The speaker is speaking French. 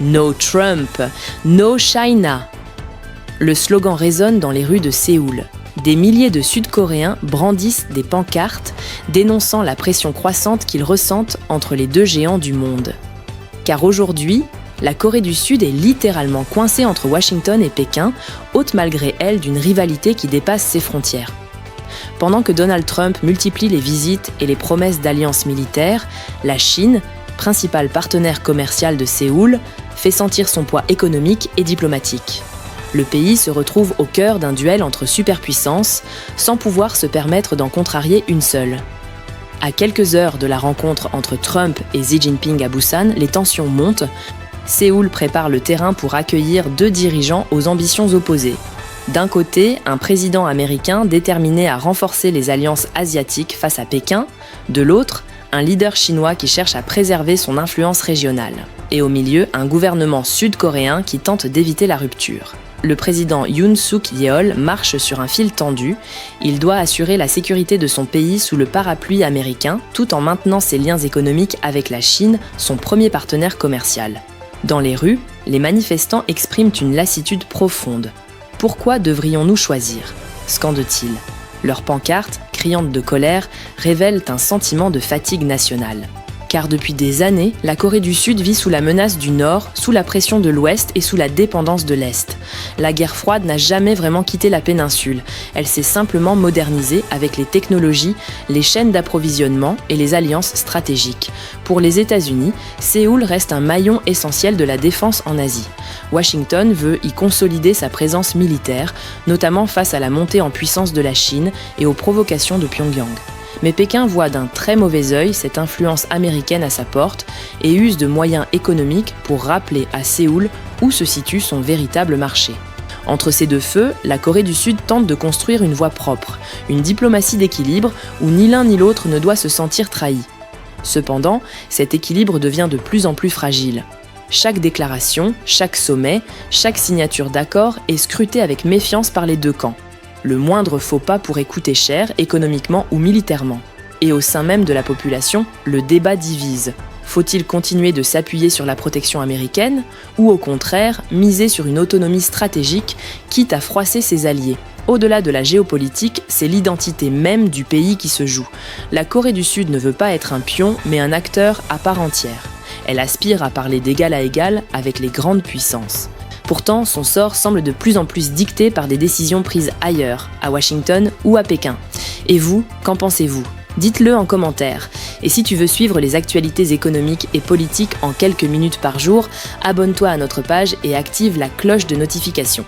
No Trump, No China. Le slogan résonne dans les rues de Séoul. Des milliers de Sud-Coréens brandissent des pancartes dénonçant la pression croissante qu'ils ressentent entre les deux géants du monde. Car aujourd'hui, la Corée du Sud est littéralement coincée entre Washington et Pékin, hôte malgré elle d'une rivalité qui dépasse ses frontières. Pendant que Donald Trump multiplie les visites et les promesses d'alliances militaires, la Chine, principal partenaire commercial de Séoul, fait sentir son poids économique et diplomatique. Le pays se retrouve au cœur d'un duel entre superpuissances, sans pouvoir se permettre d'en contrarier une seule. À quelques heures de la rencontre entre Trump et Xi Jinping à Busan, les tensions montent. Séoul prépare le terrain pour accueillir deux dirigeants aux ambitions opposées. D'un côté, un président américain déterminé à renforcer les alliances asiatiques face à Pékin. De l'autre, un leader chinois qui cherche à préserver son influence régionale. Et au milieu, un gouvernement sud-coréen qui tente d'éviter la rupture. Le président Yoon Suk-yeol marche sur un fil tendu. Il doit assurer la sécurité de son pays sous le parapluie américain, tout en maintenant ses liens économiques avec la Chine, son premier partenaire commercial. Dans les rues, les manifestants expriment une lassitude profonde. Pourquoi devrions-nous choisir ? Scandent-ils. Leurs pancartes, criantes de colère, révèlent un sentiment de fatigue nationale. Car depuis des années, la Corée du Sud vit sous la menace du Nord, sous la pression de l'Ouest et sous la dépendance de l'Est. La guerre froide n'a jamais vraiment quitté la péninsule. Elle s'est simplement modernisée avec les technologies, les chaînes d'approvisionnement et les alliances stratégiques. Pour les États-Unis, Séoul reste un maillon essentiel de la défense en Asie. Washington veut y consolider sa présence militaire, notamment face à la montée en puissance de la Chine et aux provocations de Pyongyang. Mais Pékin voit d'un très mauvais œil cette influence américaine à sa porte et use de moyens économiques pour rappeler à Séoul où se situe son véritable marché. Entre ces deux feux, la Corée du Sud tente de construire une voie propre, une diplomatie d'équilibre où ni l'un ni l'autre ne doit se sentir trahi. Cependant, cet équilibre devient de plus en plus fragile. Chaque déclaration, chaque sommet, chaque signature d'accord est scrutée avec méfiance par les deux camps. Le moindre faux pas pourrait coûter cher, économiquement ou militairement. Et au sein même de la population, le débat divise. Faut-il continuer de s'appuyer sur la protection américaine ou au contraire miser sur une autonomie stratégique, quitte à froisser ses alliés ? Au-delà de la géopolitique, c'est l'identité même du pays qui se joue. La Corée du Sud ne veut pas être un pion, mais un acteur à part entière. Elle aspire à parler d'égal à égal avec les grandes puissances. Pourtant, son sort semble de plus en plus dicté par des décisions prises ailleurs, à Washington ou à Pékin. Et vous, qu'en pensez-vous ? Dites-le en commentaire. Et si tu veux suivre les actualités économiques et politiques en quelques minutes par jour, abonne-toi à notre page et active la cloche de notification.